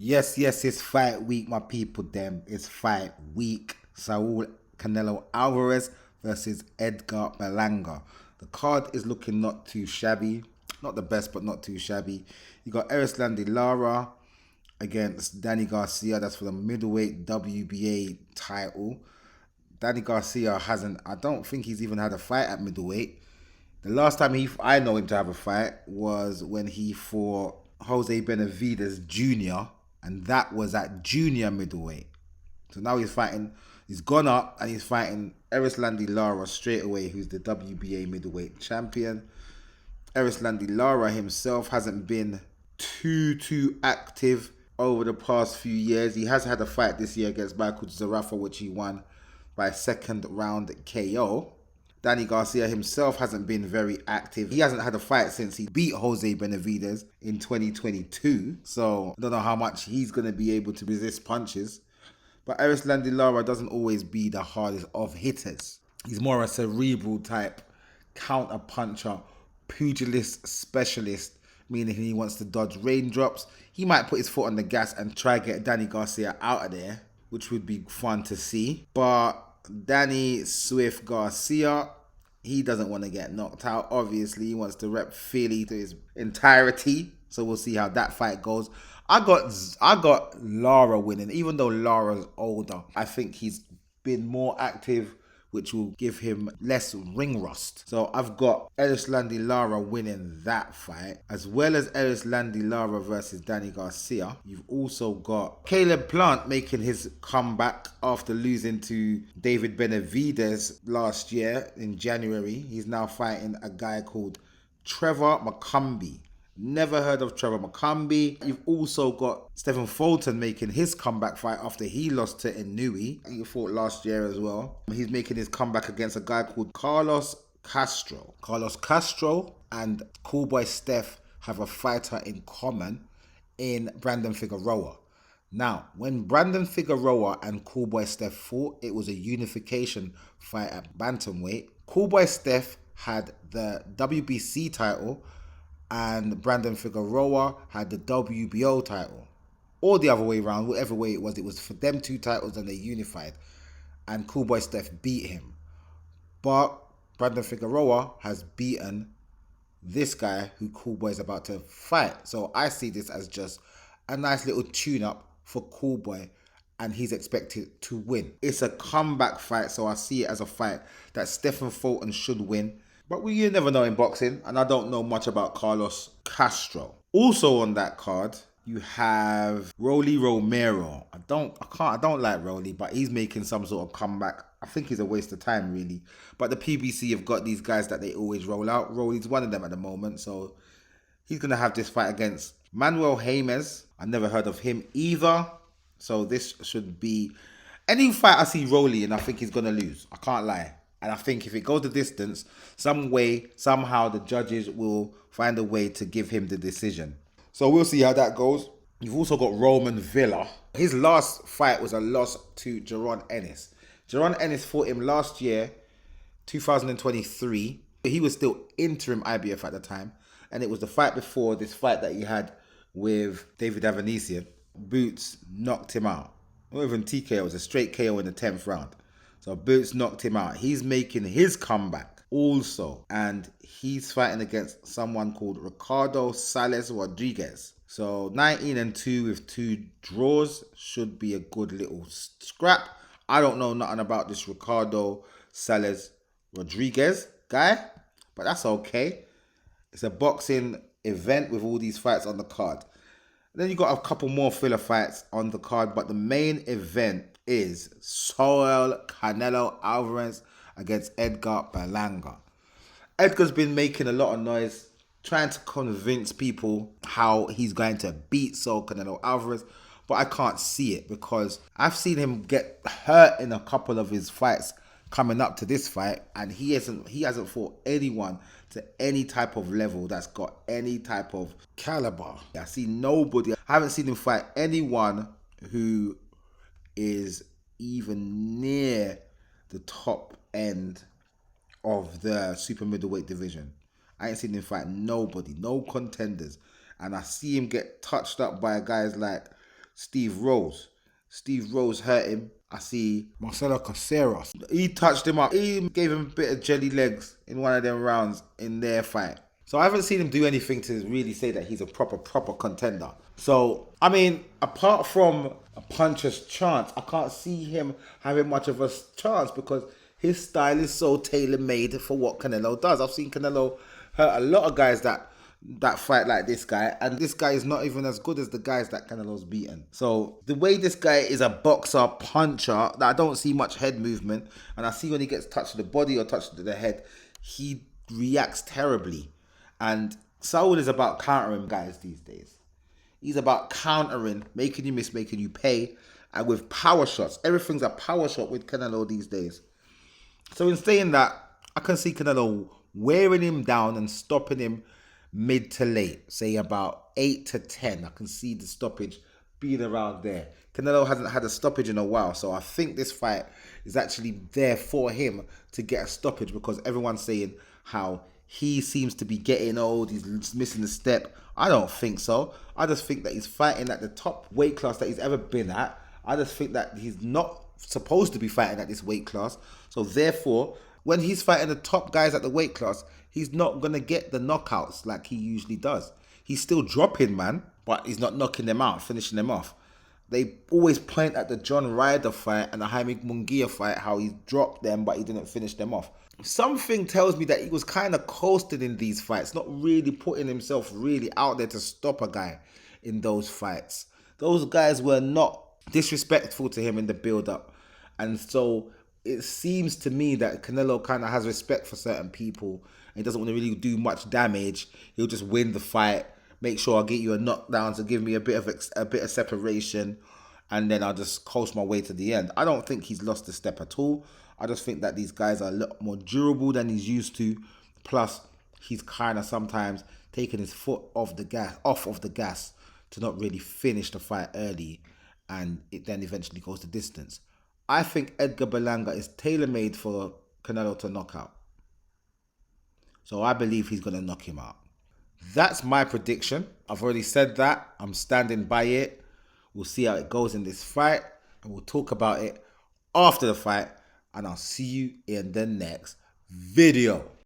Yes, it's fight week, my people. Them, it's fight week. Saul Canelo Alvarez versus Edgar Berlanga. The card is looking not too shabby, not the best, but not too shabby. You got Erislandy Lara against Danny Garcia. That's for the middleweight WBA title. Danny Garcia hasn't. I don't think he's even had a fight at middleweight. The last time I know him to have a fight was when he fought Jose Benavides Jr. and that was at junior middleweight. So now he's fighting. He's gone up and he's fighting Erislandy Lara straight away, who's the WBA middleweight champion. Erislandy Lara himself hasn't been too active over the past few years. He has had a fight this year against Michael Zarafa, which he won by second round KO. Danny Garcia himself hasn't been very active. He hasn't had a fight since he beat Jose Benavides in 2022. So I don't know how much he's going to be able to resist punches. But Erislandy Lara doesn't always be the hardest of hitters. He's more a cerebral type, counter puncher, pugilist specialist, meaning he wants to dodge raindrops. He might put his foot on the gas and try to get Danny Garcia out of there, which would be fun to see. But Danny Swift Garcia, he doesn't want to get knocked out. Obviously, he wants to rep Philly to his entirety. So we'll see how that fight goes. I got Lara winning, even though Lara's older. I think he's been more active, which will give him less ring rust. So I've got Erislandy Lara winning that fight, as well as Erislandy Lara versus Danny Garcia. You've also got Caleb Plant making his comeback after losing to David Benavides last year in January. He's now fighting a guy called Trevor McCumbee. Never heard of Trevor McCumbee. You've also got Stephen Fulton making his comeback fight after he lost to Inui. He fought last year as well. He's making his comeback against a guy called Carlos Castro. Carlos Castro and Coolboy Steph have a fighter in common in Brandon Figueroa. Now, when Brandon Figueroa and Coolboy Steph fought, it was a unification fight at bantamweight. Coolboy Steph had the WBC title and Brandon Figueroa had the WBO title. Or the other way around, whatever way it was for them two titles and they unified. And Coolboy Steph beat him. But Brandon Figueroa has beaten this guy who Coolboy is about to fight. So I see this as just a nice little tune-up for Coolboy, and he's expected to win. It's a comeback fight, so I see it as a fight that Stephen Fulton should win. But you never know in boxing, and I don't know much about Carlos Castro. Also on that card, you have Rolly Romero. I don't like Rolly, but he's making some sort of comeback. I think he's a waste of time, really. But the PBC have got these guys that they always roll out. Rolly's one of them at the moment, so he's going to have this fight against Manuel James. I never heard of him either. So this should be any fight I see Rolly in, I think he's going to lose. I can't lie. And I think if it goes the distance, some way, somehow the judges will find a way to give him the decision. So we'll see how that goes. You've also got Roman Villa. His last fight was a loss to Jaron Ennis. Jaron Ennis fought him last year, 2023. He was still interim IBF at the time. And it was the fight before this fight that he had with David Avanesian. Boots knocked him out. Not even TKO, it was a straight KO in the 10th round. So Boots knocked him out. He's making his comeback also. And he's fighting against someone called Ricardo Sales Rodriguez. So 19-2 with 2 draws should be a good little scrap. I don't know nothing about this Ricardo Sales Rodriguez guy, but that's okay. It's a boxing event with all these fights on the card. Then you got a couple more filler fights on the card, but the main event is Saul Canelo Alvarez against Edgar Berlanga. Edgar's been making a lot of noise, trying to convince people how he's going to beat Saul Canelo Alvarez, but I can't see it because I've seen him get hurt in a couple of his fights coming up to this fight, and he hasn't fought anyone to any type of level that's got any type of caliber. I see nobody. I haven't seen him fight anyone who is even near the top end of the super middleweight division. I ain't seen him fight nobody, no contenders. And I see him get touched up by guys like Steve Rose. Steve Rose hurt him. I see Marcelo Caceres. He touched him up. He gave him a bit of jelly legs in one of them rounds in their fight. So I haven't seen him do anything to really say that he's a proper contender. So, I mean, apart from a puncher's chance, I can't see him having much of a chance because his style is so tailor-made for what Canelo does. I've seen Canelo hurt a lot of guys that fight like this guy, and this guy is not even as good as the guys that Canelo's beaten. So the way this guy is a boxer, puncher, that I don't see much head movement, and I see when he gets touched to the body or touched to the head, he reacts terribly. And Saul is about countering guys these days. He's about countering, making you miss, making you pay, and with power shots. Everything's a power shot with Canelo these days. So in saying that, I can see Canelo wearing him down and stopping him mid to late, say about 8 to 10. I can see the stoppage being around there. Canelo hasn't had a stoppage in a while, so I think this fight is actually there for him to get a stoppage because everyone's saying how he seems to be getting old, he's missing a step. I don't think so. I just think that he's fighting at the top weight class that he's ever been at. I just think that he's not supposed to be fighting at this weight class. So therefore, when he's fighting the top guys at the weight class, he's not going to get the knockouts like he usually does. He's still dropping, man, but he's not knocking them out, finishing them off. They always point at the John Ryder fight and the Jaime Munguia fight, how he dropped them, but he didn't finish them off. Something tells me that he was kind of coasting in these fights, not really putting himself really out there to stop a guy in those fights. Those guys were not disrespectful to him in the build-up. And so it seems to me that Canelo kind of has respect for certain people and he doesn't want to really do much damage. He'll just win the fight, make sure I'll get you a knockdown to give me a bit of separation, and then I'll just coast my way to the end. I don't think he's lost a step at all. I just think that these guys are a lot more durable than he's used to. Plus, he's kind of sometimes taking his foot off of the gas to not really finish the fight early, and it then eventually goes the distance. I think Edgar Berlanga is tailor-made for Canelo to knock out. So I believe he's going to knock him out. That's my prediction. I've already said that. I'm standing by it. We'll see how it goes in this fight, and we'll talk about it after the fight, and I'll see you in the next video.